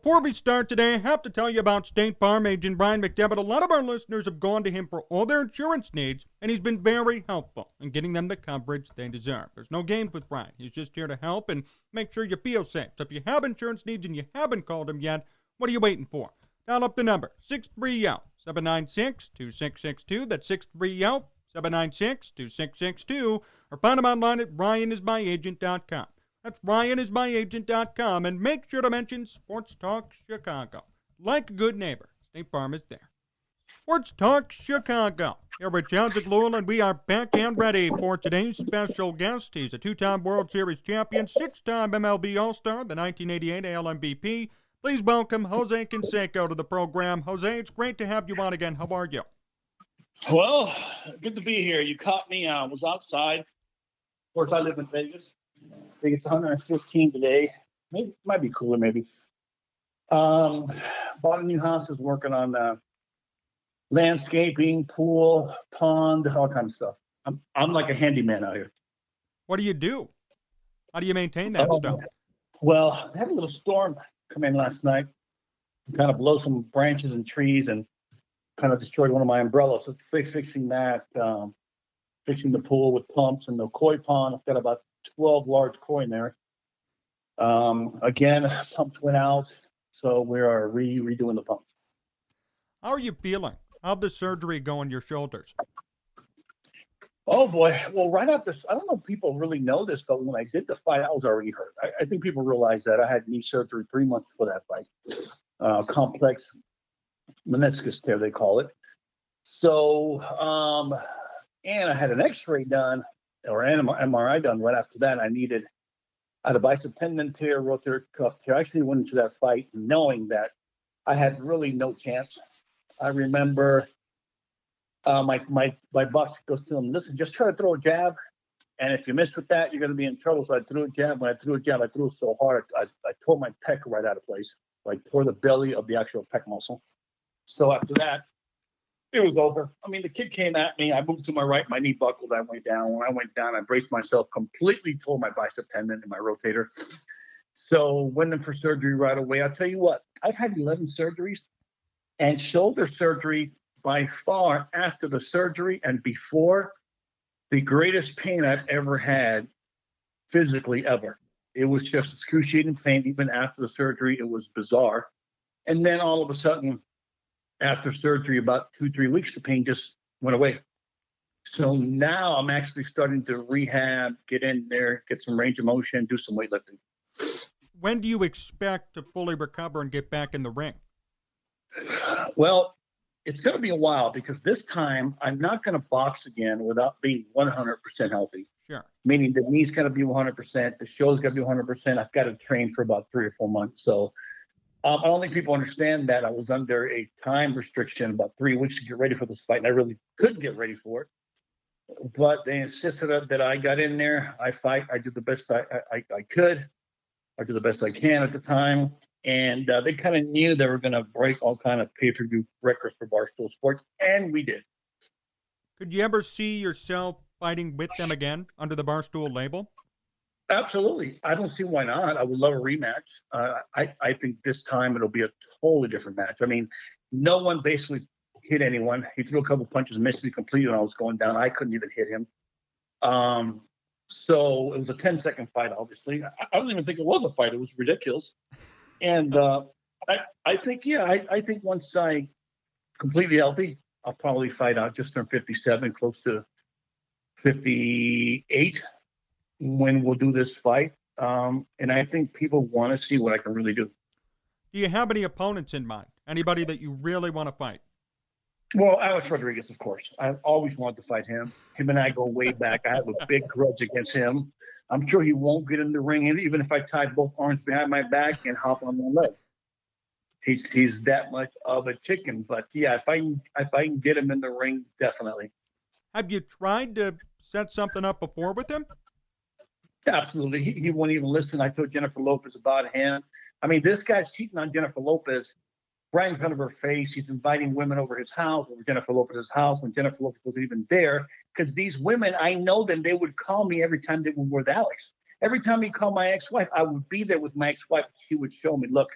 Before we start today, I have to tell you about State Farm agent Brian McDevitt. A lot of our listeners have gone to him for all their insurance needs, and he's been very helpful in getting them the coverage they deserve. There's no games with Brian. He's just here to help and make sure you feel safe. So if you have insurance needs and you haven't called him yet, what are you waiting for? Dial up the number, 630-796-2662. That's 630-796-2662. Or find him online at ryanismyagent.com. That's ryanismyagent.com, and make sure to mention Sports Talk Chicago. Like a good neighbor, State Farm is there. Sports Talk Chicago. Here with Jon Zaghloul, and we are back and ready for today's special guest. He's a two-time World Series champion, six-time MLB All-Star, the 1988 AL MVP. Please welcome Jose Canseco to the program. Jose, it's great to have you on again. How are you? Well, good to be here. You caught me. I was outside. Of course, I live in Vegas. I think it's 115 today. Maybe might be cooler, maybe. Bought a new house. Was working on landscaping, pool, pond, all kinds of stuff. I'm like a handyman out here. What do you do? How do you maintain that stuff? Well, I had a little storm come in last night. Kind of blow some branches and trees and kind of destroyed one of my umbrellas. So fixing that, fixing the pool with pumps and the koi pond. I've got about 12 large koi in there. Again, pumps went out, so we are redoing the pump. How are you feeling? How'd the surgery go on your shoulders? Oh boy! Well, right after, I don't know if people really know this, but when I did the fight, I was already hurt. I think people realize that I had knee surgery 3 months before that fight. Complex meniscus tear, they call it. So, and I had an X-ray done, or an MRI done right after that. I had a bicep tendon tear, rotator cuff tear. I actually went into that fight knowing that I had really no chance. I remember my boss goes to him, listen, just try to throw a jab, and if you miss with that, you're going to be in trouble. So I threw a jab. When I threw a jab, I threw it so hard, I tore my pec right out of place. I tore the belly of the actual pec muscle. So after that, it was over. I mean, the kid came at me. I moved to my right. My knee buckled. I went down. When I went down, I braced myself, completely tore my bicep tendon and my rotator. So went in for surgery right away. I'll tell you what, I've had 11 surgeries, and shoulder surgery by far after the surgery and before, the greatest pain I've ever had physically ever. It was just excruciating pain. Even after the surgery, it was bizarre. And then all of a sudden, after surgery, about 2-3 weeks, the pain just went away. So now I'm actually starting to rehab, get in there, get some range of motion, do some weightlifting. When do you expect to fully recover and get back in the ring? Well, it's going to be a while because this time I'm not going to box again without being 100% healthy. Sure. Meaning the knee's got to be 100%, the show's got to be 100%. I've got to train for about 3 or 4 months. So I don't think people understand that I was under a time restriction about 3 weeks to get ready for this fight, and I really couldn't get ready for it. But they insisted that I got in there, I fight, I did the best I could. I did the best I can at the time. And they kind of knew they were going to break all kind of pay-per-view records for Barstool Sports, and we did. Could you ever see yourself fighting with them again under the Barstool label? Absolutely. I don't see why not. I would love a rematch. I think this time it'll be a totally different match. I mean, no one basically hit anyone. He threw a couple punches, missed me completely when I was going down. I couldn't even hit him. So it was a 10-second fight, obviously. I don't even think it was a fight. It was ridiculous. And I think, I think once I completely healthy, I'll probably fight out just turned 57, close to 58 when we'll do this fight. And I think people want to see what I can really do. Do you have any opponents in mind? Anybody that you really want to fight? Well, Alex Rodriguez, of course. I've always wanted to fight him. Him and I go way back. I have a big grudge against him. I'm sure he won't get in the ring, even if I tied both arms behind my back and hop on one leg. He's that much of a chicken. But yeah, if I can get him in the ring, definitely. Have you tried to set something up before with him? Absolutely. He won't even listen. I told Jennifer Lopez about him. I mean, this guy's cheating on Jennifer Lopez right in front of her face. He's inviting women over his house, over Jennifer Lopez's house, when Jennifer Lopez wasn't even there. Because these women, I know them. They would call me every time they were with Alex. Every time he called my ex-wife, I would be there with my ex-wife. She would show me, look,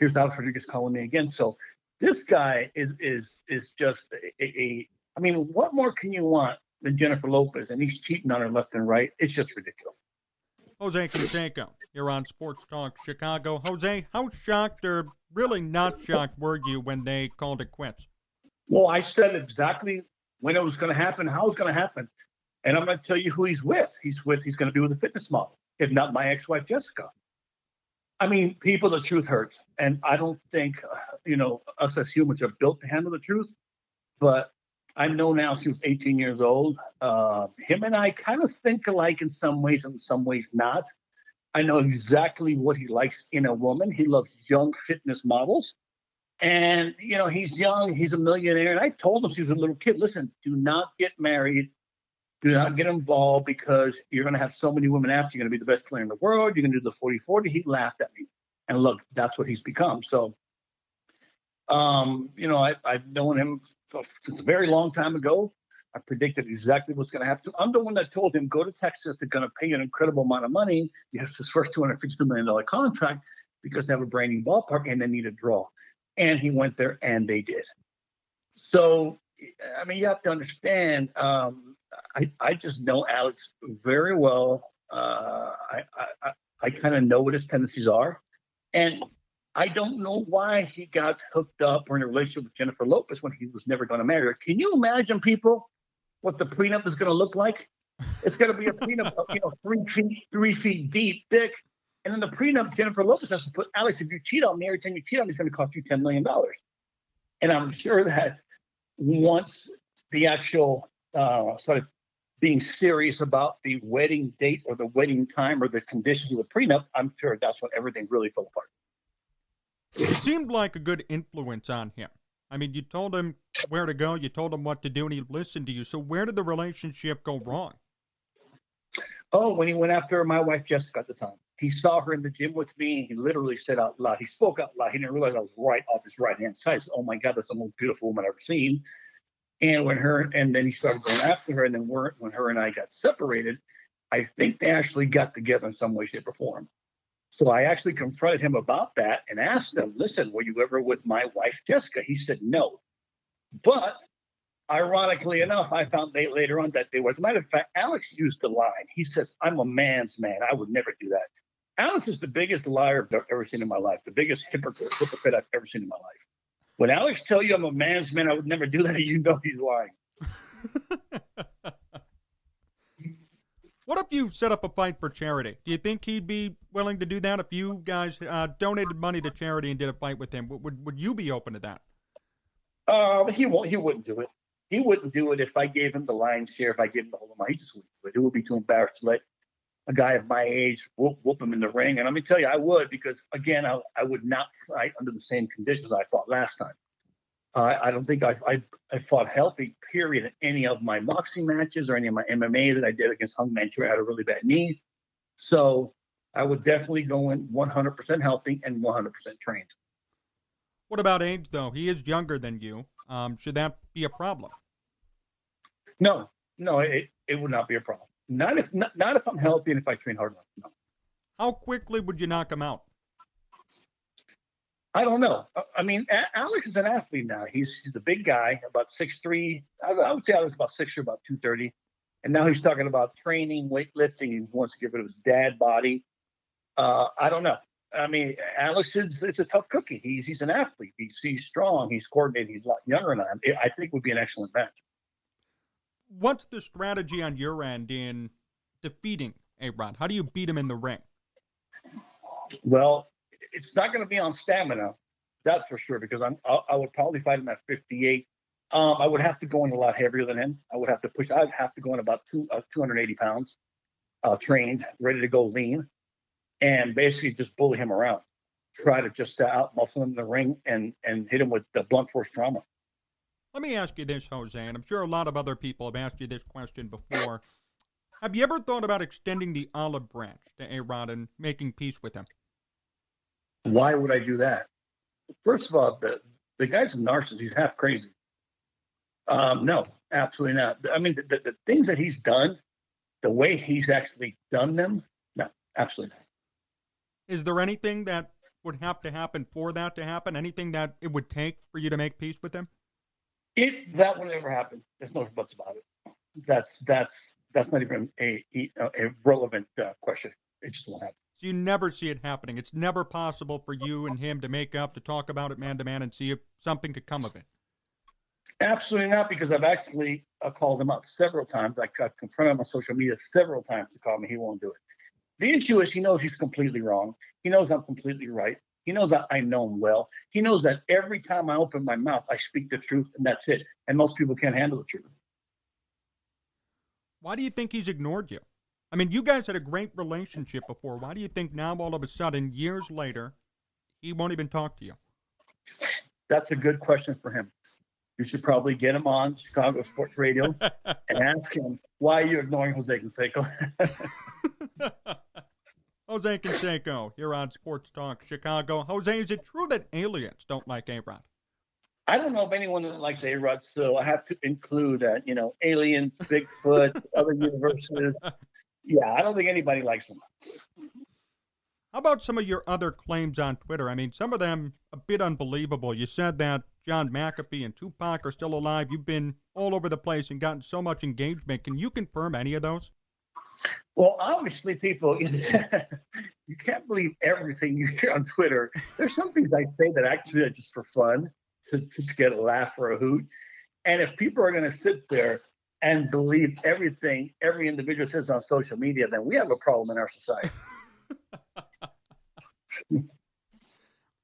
Here's Alex Rodriguez calling me again. So this guy is just I mean, what more can you want than Jennifer Lopez? And he's cheating on her left and right. It's just ridiculous. Jose Canseco, you're on Sports Talk Chicago. Jose, how shocked or really not shocked were you when they called it quits? Well, I said exactly when it was going to happen, how it was going to happen. And I'm going to tell you who he's with. He's going to be with a fitness model, if not my ex-wife, Jessica. I mean, people, the truth hurts. And I don't think, us as humans are built to handle the truth. But I know now she was 18 years old. Him and I kind of think alike in some ways not. I know exactly what he likes in a woman. He loves young fitness models. And, he's young. He's a millionaire. And I told him since he was a little kid, listen, do not get married. Do not get involved because you're going to have so many women after. You're going to be the best player in the world. You're going to do the 40-40. He laughed at me. And look, that's what he's become. So, I've known him since a very long time ago. I predicted exactly what's going to happen. I'm the one that told him, go to Texas. They're going to pay you an incredible amount of money. You have this first $252 million contract because they have a brand new ballpark and they need a draw. And he went there and they did. So, I mean, you have to understand, I just know Alex very well. I kind of know what his tendencies are. And I don't know why he got hooked up or in a relationship with Jennifer Lopez when he was never going to marry her. Can you imagine, people, what the prenup is going to look like? It's going to be a prenup, 3 feet deep, thick. And in the prenup, Jennifer Lopez has to put, Alex, if you cheat on me, every time you cheat on me, it's going to cost you $10 million. And I'm sure that once the actual started being serious about the wedding date or the wedding time or the conditions of the prenup, I'm sure that's when everything really fell apart. You seemed like a good influence on him. I mean, you told him where to go, you told him what to do, and he listened to you. So where did the relationship go wrong? Oh, when he went after my wife, Jessica, at the time. He saw her in the gym with me. He literally said out loud. He spoke out loud. He didn't realize I was right off his right-hand side. He said, oh, my God, that's the most beautiful woman I've ever seen. And then he started going after her. And then when her and I got separated, I think they actually got together in some way, shape, or form. So I actually confronted him about that and asked him, listen, were you ever with my wife, Jessica? He said no. But ironically enough, I found later on that they were. As a matter of fact, Alex used the line. He says, I'm a man's man. I would never do that. Alex is the biggest liar I've ever seen in my life, the biggest hypocrite I've ever seen in my life. When Alex tells you I'm a man's man, I would never do that, you know he's lying. What if you set up a fight for charity? Do you think he'd be willing to do that if you guys donated money to charity and did a fight with him? Would you be open to that? He wouldn't do it. He wouldn't do it if I gave him the lion's share, if I gave him the whole amount. He just wouldn't do it. It would be too embarrassed to let a guy of my age whoop him in the ring. And let me tell you, I would, because, again, I would not fight under the same conditions I fought last time. I don't think I fought healthy, period, in any of my boxing matches or any of my MMA that I did against Hungman Choi. I had a really bad knee. So I would definitely go in 100% healthy and 100% trained. What about age, though? He is younger than you. Should that be a problem? No, it would not be a problem. Not if I'm healthy and if I train hard enough. No. How quickly would you knock him out? I don't know. I mean, Alex is an athlete now. He's a big guy, about 6'3". I would say Alex is about 6'3", about 230. And now he's talking about training, weightlifting. He wants to get rid of his dad body. I don't know. I mean, Alex it's a tough cookie. He's an athlete. He's strong. He's coordinated. He's a lot younger than I am. I think it would be an excellent match. What's the strategy on your end in defeating A-Rod? How do you beat him in the ring? Well, it's not going to be on stamina, that's for sure, because I would probably fight him at 58. I would have to go in a lot heavier than him. I'd have to go in about 280 pounds, trained, ready to go lean, and basically just bully him around. Try to just out-muscle him in the ring and hit him with the blunt force trauma. Let me ask you this, Jose, and I'm sure a lot of other people have asked you this question before. Have you ever thought about extending the olive branch to A-Rod and making peace with him? Why would I do that? First of all, the guy's a narcissist. He's half crazy. No, absolutely not. I mean, the things that he's done, the way he's actually done them, no, absolutely not. Is there anything that would have to happen for that to happen? Anything that it would take for you to make peace with him? If that would ever happen, there's no buts about it. That's not even a relevant question. It just won't happen. So you never see it happening. It's never possible for you and him to make up, to talk about it man to man, and see if something could come of it. Absolutely not, because I've actually called him out several times. I've confronted him on social media several times to call me. He won't do it. The issue is he knows he's completely wrong. He knows I'm completely right. He knows that I know him well. He knows that every time I open my mouth, I speak the truth, and that's it. And most people can't handle the truth. Why do you think he's ignored you? I mean, you guys had a great relationship before. Why do you think now, all of a sudden, years later, he won't even talk to you? That's a good question for him. You should probably get him on Chicago Sports Radio and ask him, why are you ignoring Jose Canseco? Jose Canseco here on Sports Talk Chicago. Jose, is it true that aliens don't like A-Rod? I don't know of anyone that likes A-Rod, so I have to include, aliens, Bigfoot, other universes. Yeah, I don't think anybody likes him. How about some of your other claims on Twitter? I mean, some of them a bit unbelievable. You said that John McAfee and Tupac are still alive. You've been all over the place and gotten so much engagement. Can you confirm any of those? Well, obviously, people, you can't believe everything you hear on Twitter. There's some things I say that actually are just for fun, to get a laugh or a hoot. And if people are going to sit there and believe everything every individual says on social media, then we have a problem in our society.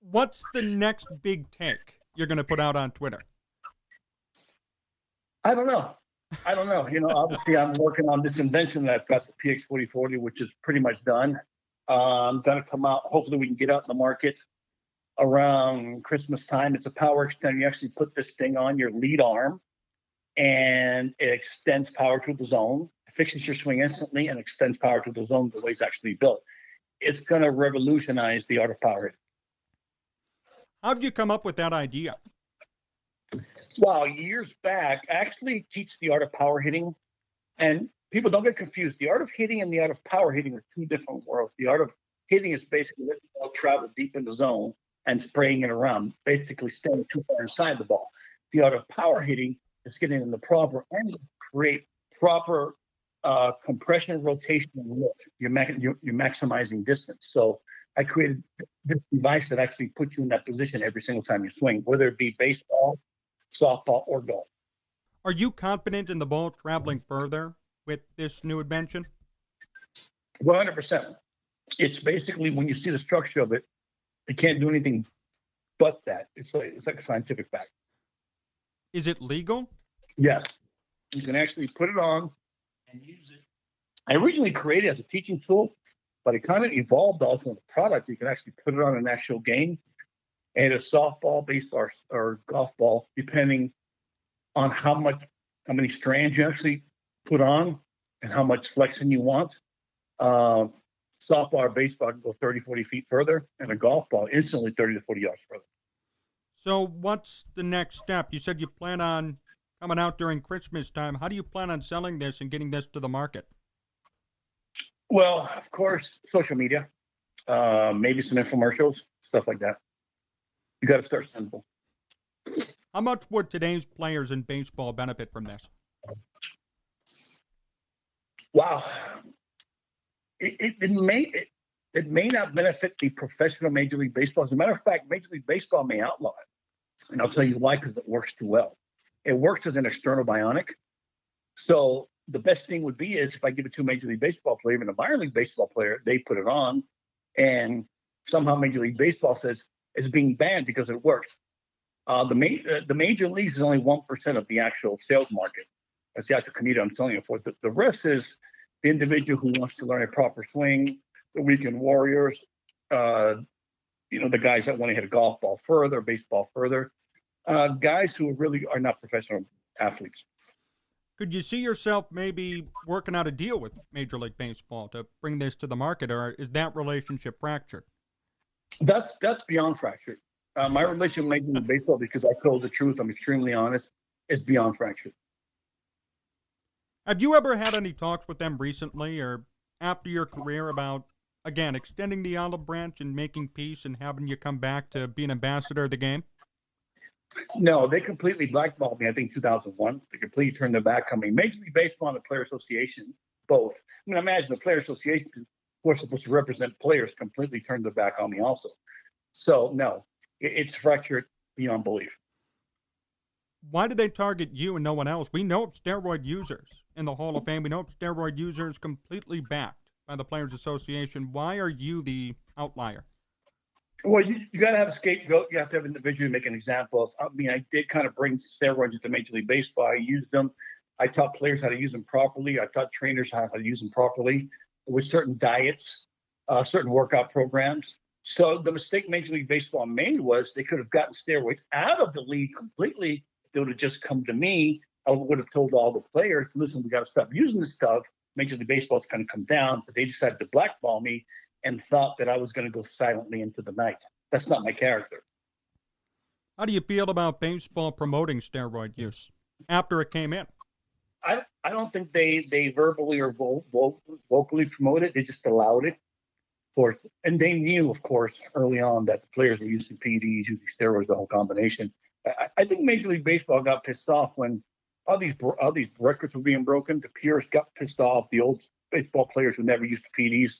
What's the next big take you're going to put out on Twitter? I don't know. Obviously, I'm working on this invention that I've got, the PX4040, which is pretty much done. I'm going to come out. Hopefully, we can get out in the market around Christmas time. It's a power extender. You actually put this thing on your lead arm, and it extends power to the zone. It fixes your swing instantly and extends power to the zone the way it's actually built. It's going to revolutionize the art of power hitting. How did you come up with that idea? Well, years back, I actually teach the art of power hitting. And people don't get confused. The art of hitting and the art of power hitting are two different worlds. The art of hitting is basically letting the ball travel deep in the zone and spraying it around, basically staying too far inside the ball. The art of power hitting is getting in the proper angle to create proper compression, rotation, and lift. You're maximizing distance. So I created this device that actually puts you in that position every single time you swing, whether it be baseball, softball, or golf. Are you confident in the ball traveling further with this new invention? 100%. It's basically, when you see the structure of it, it can't do anything but that. It's like a scientific fact. Is it legal? Yes. You can actually put it on and use it. I originally created it as a teaching tool, but it kind of evolved also in the product. You can actually put it on an actual game, and a softball, baseball, or golf ball, depending on how many strands you actually put on and how much flexing you want. Softball or baseball can go 30, 40 feet further, and a golf ball instantly 30 to 40 yards further. So what's the next step? You said you plan on coming out during Christmas time. How do you plan on selling this and getting this to the market? Well, of course, social media, maybe some infomercials, stuff like that. You got to start simple. How much would today's players in baseball benefit from this? Wow. It may not benefit the professional Major League Baseball. As a matter of fact, Major League Baseball may outlaw it. And I'll tell you why, because it works too well. It works as an external bionic. So the best thing would be is if I give it to a Major League Baseball player, even a minor league baseball player, they put it on, and somehow Major League Baseball says it's being banned because it works. The major leagues is only 1% of the actual sales market. That's the actual community I'm telling you for. The rest is the individual who wants to learn a proper swing, the weekend warriors, the guys that want to hit a golf ball further, baseball further, guys who really are not professional athletes. Could you see yourself maybe working out a deal with Major League Baseball to bring this to the market, or is that relationship fractured? That's beyond fractured. My relationship with Major League Baseball, because I told the truth, I'm extremely honest, is beyond fractured. Have you ever had any talks with them recently or after your career about again, extending the olive branch and making peace and having you come back to be an ambassador of the game? No, they completely blackballed me, I think, 2001. They completely turned their back on me. Major League Baseball and the Player Association, both. I mean, imagine the Player Association, who are supposed to represent players, completely turned their back on me also. So, no, it's fractured beyond belief. Why did they target you and no one else? We know of steroid users in the Hall of Fame. We know of steroid users completely backed by the Players Association. Why are you the outlier? Well, you got to have a scapegoat. You have to have an individual to make an example of. I mean, I did kind of bring steroids into Major League Baseball. I used them. I taught players how to use them properly. I taught trainers how to use them properly with certain diets, certain workout programs. So the mistake Major League Baseball made was they could have gotten steroids out of the league completely. They would have just come to me. I would have told all the players, listen, we got to stop using this stuff. Major League Baseball is going to come down. But they decided to blackball me and thought that I was going to go silently into the night. That's not my character. How do you feel about baseball promoting steroid use after it came in? I don't think they verbally or vocally promoted it. They just allowed it. Of course, and they knew, of course, early on that the players were using PEDs, using steroids, the whole combination. I think Major League Baseball got pissed off when all these records were being broken. The purists got pissed off. The old baseball players who never used the PEDs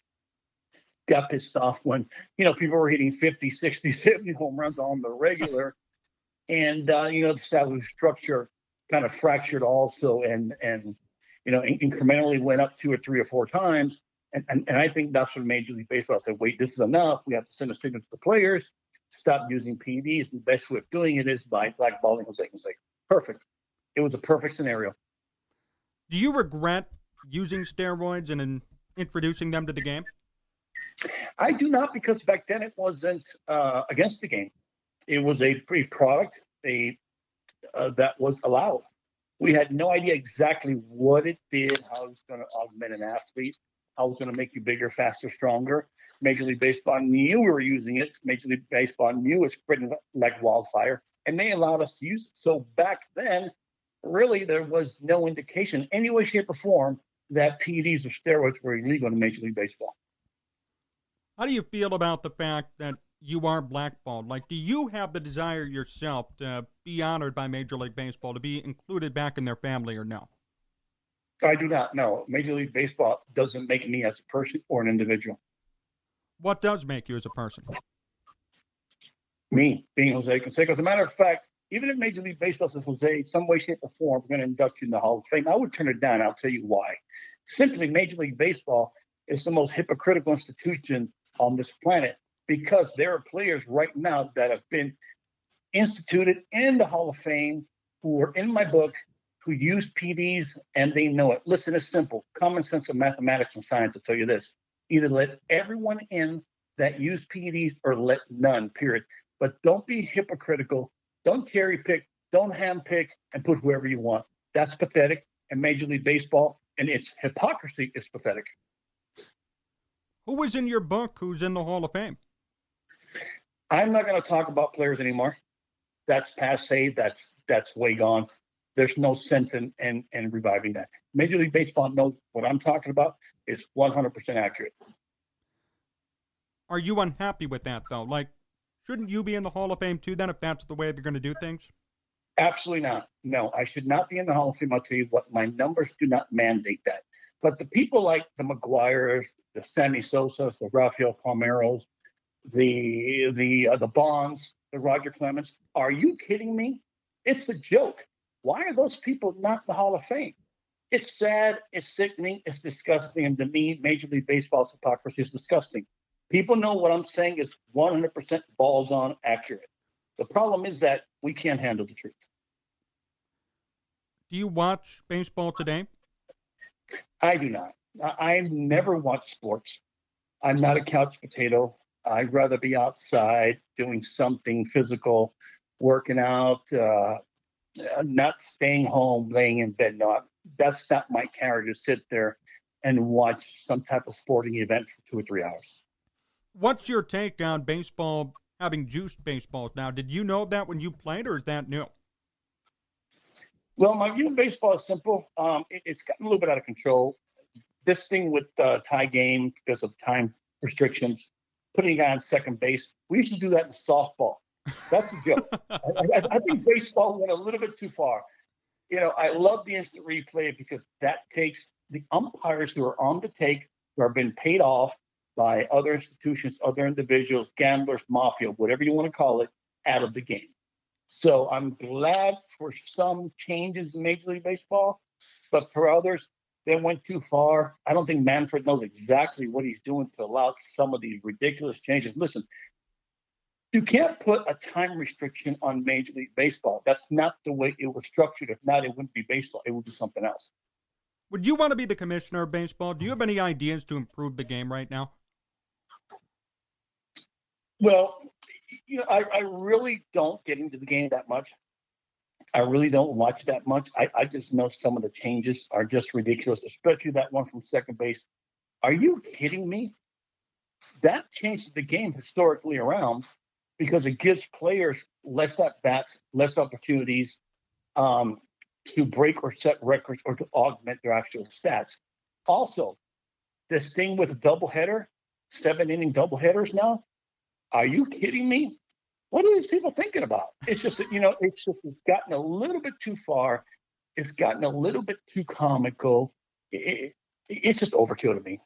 got pissed off when, people were hitting 50, 60, 70 home runs on the regular. And, the salary structure kind of fractured also and incrementally went up 2 or 3 or 4 times. And I think that's when Major League Baseball said, wait, this is enough. We have to send a signal to the players. Stop using PEDs. The best way of doing it is by blackballing Jose Canseco. Perfect. It was a perfect scenario. Do you regret using steroids and introducing them to the game? I do not, because back then it wasn't against the game. It was a product that was allowed. We had no idea exactly what it did, how it was going to augment an athlete, how it was going to make you bigger, faster, stronger. Major League Baseball knew we were using it. Major League Baseball knew it was spreading like wildfire, and they allowed us to use it. So back then, really, there was no indication, any way, shape, or form, that PEDs or steroids were illegal in Major League Baseball. How do you feel about the fact that you are blackballed? Like, do you have the desire yourself to be honored by Major League Baseball, to be included back in their family, or no? I do not know. Major League Baseball doesn't make me as a person or an individual. What does make you as a person? Me, being Jose Canseco. As a matter of fact, even if Major League Baseball says, Jose, some way, shape, or form, we're going to induct you in the Hall of Fame, I would turn it down. I'll tell you why. Simply, Major League Baseball is the most hypocritical institution on this planet, because there are players right now that have been instituted in the Hall of Fame who are in my book, who use PEDs, and they know it. Listen, it's simple. Common sense of mathematics and science will tell you this. Either let everyone in that use PEDs or let none, period. But don't be hypocritical. Don't cherry pick. Don't hand pick and put whoever you want. That's pathetic. And Major League Baseball and its hypocrisy is pathetic. Who was in your book who's in the Hall of Fame? I'm not going to talk about players anymore. That's passé. That's way gone. There's no sense in reviving that. Major League Baseball knows what I'm talking about is 100% accurate. Are you unhappy with that, though? Like, shouldn't you be in the Hall of Fame, too, then, if that's the way they're going to do things? Absolutely not. No, I should not be in the Hall of Fame. I'll tell you what, my numbers do not mandate that. But the people like the McGuires, the Sammy Sosas, the Rafael Palmeiros, the Bonds, the Roger Clemens, are you kidding me? It's a joke. Why are those people not in the Hall of Fame? It's sad, it's sickening, it's disgusting, and to me, Major League Baseball's hypocrisy is disgusting. People know what I'm saying is 100% balls on accurate. The problem is that we can't handle the truth. Do you watch baseball today? I do not. I never watch sports. I'm not a couch potato. I'd rather be outside doing something physical, working out, not staying home, laying in bed. No, that's not my character to sit there and watch some type of sporting event for 2 or 3 hours. What's your take on baseball having juiced baseballs now? Did you know that when you played, or is that new? Well, my view of baseball is simple. It's gotten a little bit out of control. This thing with tie game, because of time restrictions, putting a guy on second base. We used to do that in softball. That's a joke. I think baseball went a little bit too far. I love the instant replay because that takes the umpires who are on the take, who are being paid off by other institutions, other individuals, gamblers, mafia, whatever you want to call it, out of the game. So I'm glad for some changes in Major League Baseball, but for others, they went too far. I don't think Manfred knows exactly what he's doing to allow some of these ridiculous changes. Listen, you can't put a time restriction on Major League Baseball. That's not the way it was structured. If not, it wouldn't be baseball. It would be something else. Would you want to be the commissioner of baseball? Do you have any ideas to improve the game right now? Well, I really don't get into the game that much. I really don't watch that much. I just know some of the changes are just ridiculous, especially that one from second base. Are you kidding me? That changed the game historically around because it gives players less at-bats, less opportunities to break or set records or to augment their actual stats. Also, this thing with a doubleheader, 7-inning doubleheaders now, are you kidding me? What are these people thinking about? It's just that, it's gotten a little bit too far. It's gotten a little bit too comical. It's just overkill to me.